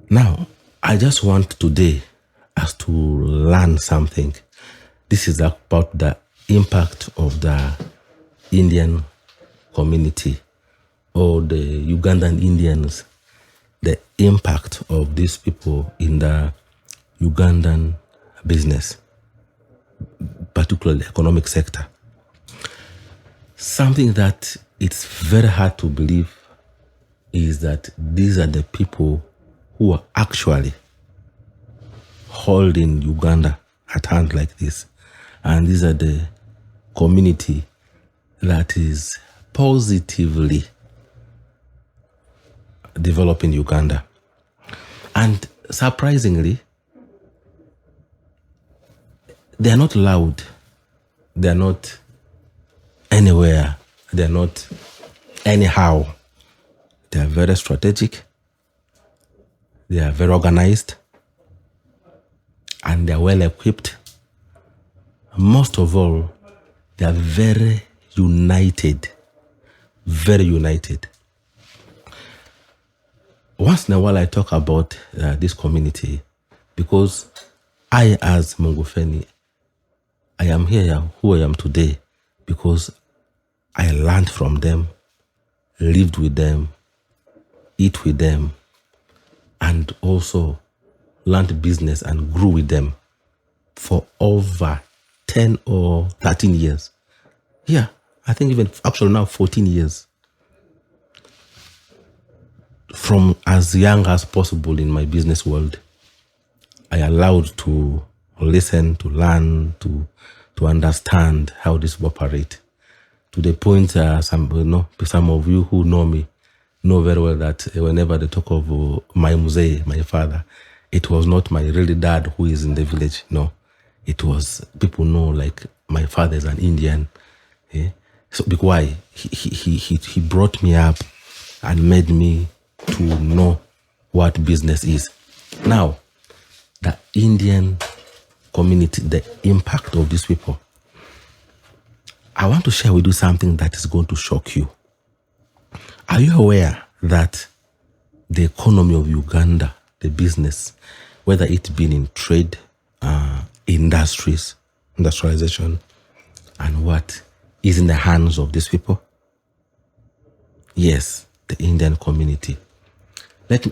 Now, I just want today us to learn something. This is about the impact of the Indian community or the Ugandan Indians, the impact of these people in the Ugandan business, particularly economic sector. Something that it's very hard to believe is that these are the people who are actually holding Uganda at hand like this. And these are the community that is positively developing Uganda. And surprisingly, they are not loud. They are not anywhere. They are not anyhow. They are very strategic. They are very organized. And they are well equipped. Most of all, they are very united. Very united. Once in a while, I talk about this community because I, as Mungufeni, I am here who I am today because I learned from them, lived with them, eat with them, and also learned business and grew with them for over 10 or 13 years. Yeah, I think even actually now 14 years. From as young as possible in my business world, I allowed to listen, to learn, to understand how this operate. To the point, some of you who know me know very well that whenever they talk of my mzee, my father, it was not my really dad who is in the village. No, it was people know like my father is an Indian. Yeah? So why he brought me up and made me to know what business is. Now, the Indian community, the impact of these people. I want to share with you something that is going to shock you. Are you aware that the economy of Uganda, the business, whether it be in trade, industries, industrialization, and what is in the hands of these people? Yes, the Indian community. Let's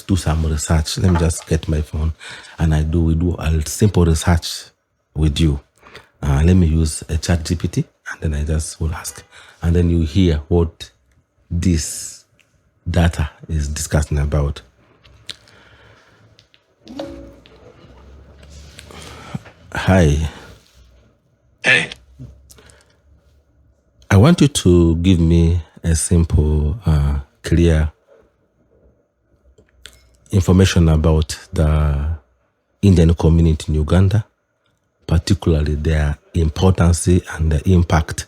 do some research. Let me just get my phone and we do a simple research with you. Let me use a chat GPT and then I just will ask. And then you hear what this data is discussing about. Hi. Hey. I want you to give me a simple, clear information about the Indian community in Uganda, particularly their importance and the impact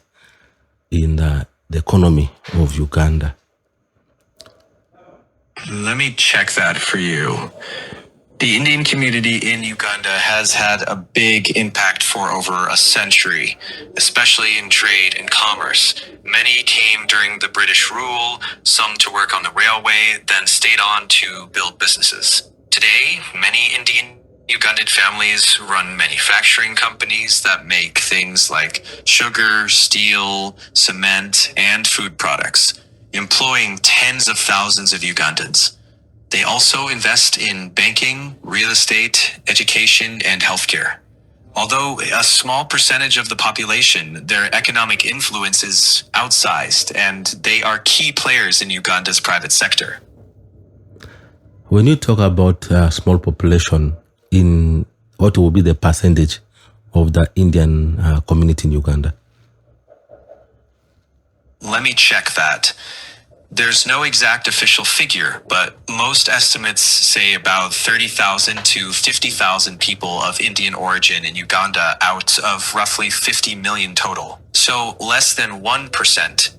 in the economy of Uganda. Let me check that for you. The Indian community in Uganda has had a big impact for over a century, especially in trade and commerce. Many came during the British rule, some to work on the railway, then stayed on to build businesses. Today, many Indian Ugandan families run manufacturing companies that make things like sugar, steel, cement, and food products, employing tens of thousands of Ugandans. They also invest in banking, real estate, education, and healthcare. Although a small percentage of the population, their economic influence is outsized, and they are key players in Uganda's private sector. When you talk about small population, in what will be the percentage of the Indian community in Uganda? Let me check that. There's no exact official figure, but most estimates say about 30,000 to 50,000 people of Indian origin in Uganda out of roughly 50 million total. So less than 1%.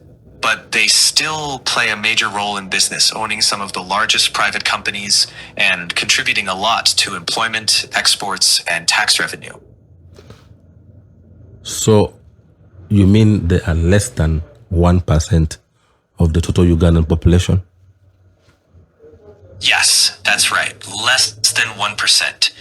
But they still play a major role in business, owning some of the largest private companies and contributing a lot to employment, exports, and tax revenue. So you mean they are less than 1% of the total Ugandan population? Yes, that's right. Less than 1%.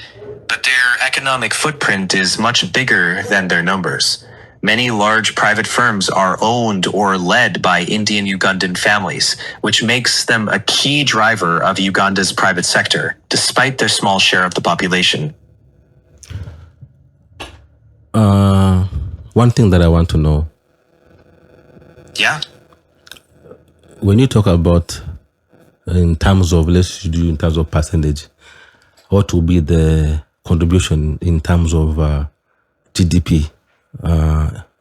But their economic footprint is much bigger than their numbers. Many large private firms are owned or led by Indian Ugandan families, which makes them a key driver of Uganda's private sector, despite their small share of the population. One thing that I want to know, Yeah? when you talk about in terms of, let's do in terms of percentage, what will be the contribution in terms of GDP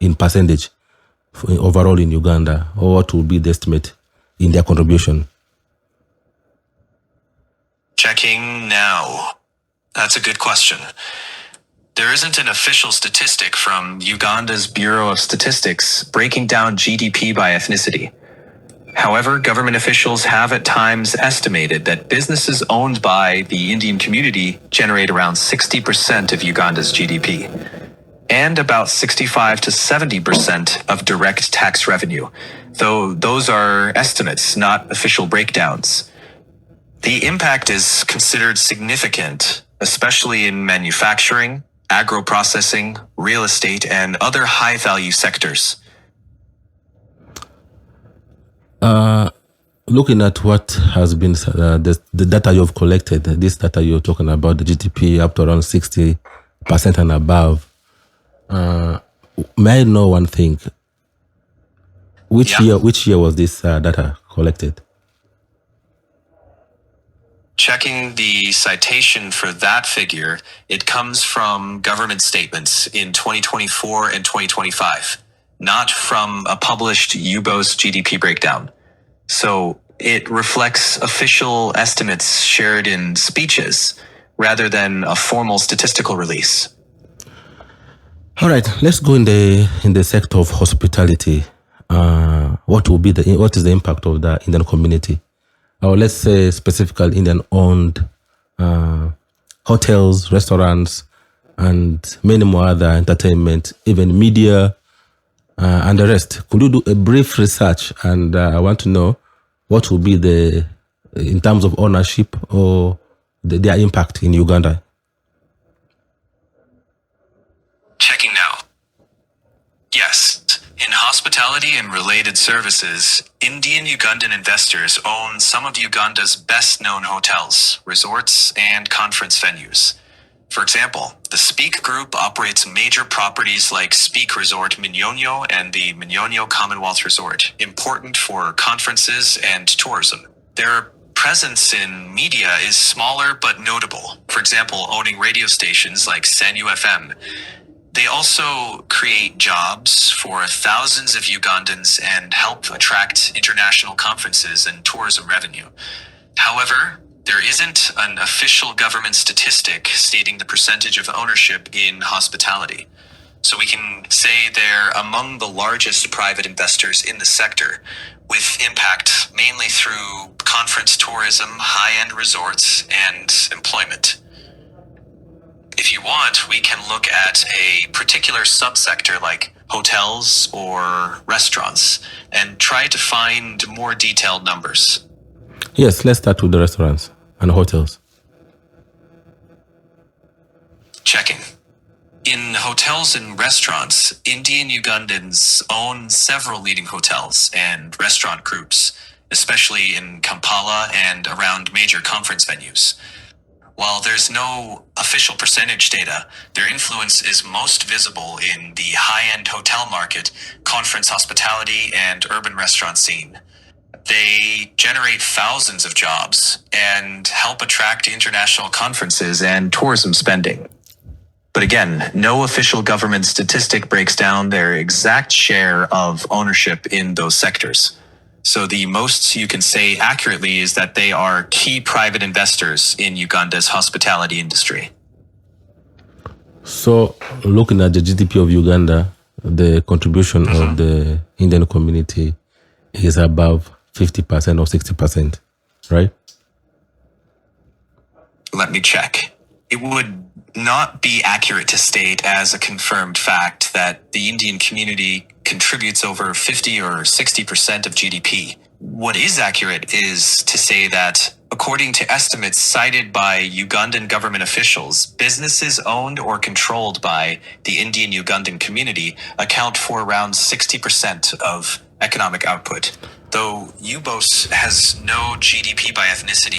in percentage overall in Uganda, or what will be the estimate in their contribution? Checking now. That's a good question. There isn't an official statistic from Uganda's Bureau of Statistics breaking down GDP by ethnicity. However, government officials have at times estimated that businesses owned by the Indian community generate around 60% of Uganda's GDP, and about 65 to 70% of direct tax revenue, though those are estimates, not official breakdowns. The impact is considered significant, especially in manufacturing, agro-processing, real estate, and other high-value sectors. Looking at what has been the data you've collected, this data you're talking about, the GDP up to around 60% and above, may I know one thing? Which year was this data collected? Checking the citation for that figure, it comes from government statements in 2024 and 2025, not from a published UBO's GDP breakdown. So it reflects official estimates shared in speeches rather than a formal statistical release. All right, let's go in the sector of hospitality. What is the impact of the Indian community? Or let's say specifically Indian-owned hotels, restaurants, and many more other entertainment, even media, and the rest. Could you do a brief research? And I want to know what will be in terms of ownership or their impact in Uganda. Checking now. Yes. In hospitality and related services, Indian Ugandan investors own some of Uganda's best-known hotels, resorts, and conference venues. For example, the Speak Group operates major properties like Speak Resort Minyonyo and the Minyonyo Commonwealth Resort, important for conferences and tourism. Their presence in media is smaller but notable, for example, owning radio stations like Sanyu FM. They also create jobs for thousands of Ugandans and help attract international conferences and tourism revenue. However, there isn't an official government statistic stating the percentage of ownership in hospitality. So we can say they're among the largest private investors in the sector, with impact mainly through conference tourism, high-end resorts, and employment. If you want, we can look at a particular subsector like hotels or restaurants and try to find more detailed numbers. Yes, let's start with the restaurants and hotels. Checking. In hotels and restaurants, Indian Ugandans own several leading hotels and restaurant groups, especially in Kampala and around major conference venues. While there's no official percentage data, their influence is most visible in the high-end hotel market, conference hospitality, and urban restaurant scene. They generate thousands of jobs and help attract international conferences and tourism spending. But again, no official government statistic breaks down their exact share of ownership in those sectors. So the most you can say accurately is that they are key private investors in Uganda's hospitality industry. So looking at the GDP of Uganda, the contribution of the Indian community is above 50% or 60%, right? Let me check. It would not be accurate to state as a confirmed fact that the Indian community contributes over 50 or 60% of GDP. What is accurate is to say that According to estimates cited by Ugandan government officials, businesses owned or controlled by the Indian Ugandan community account for around 60% of economic output. Though UBOS has no GDP by ethnicity,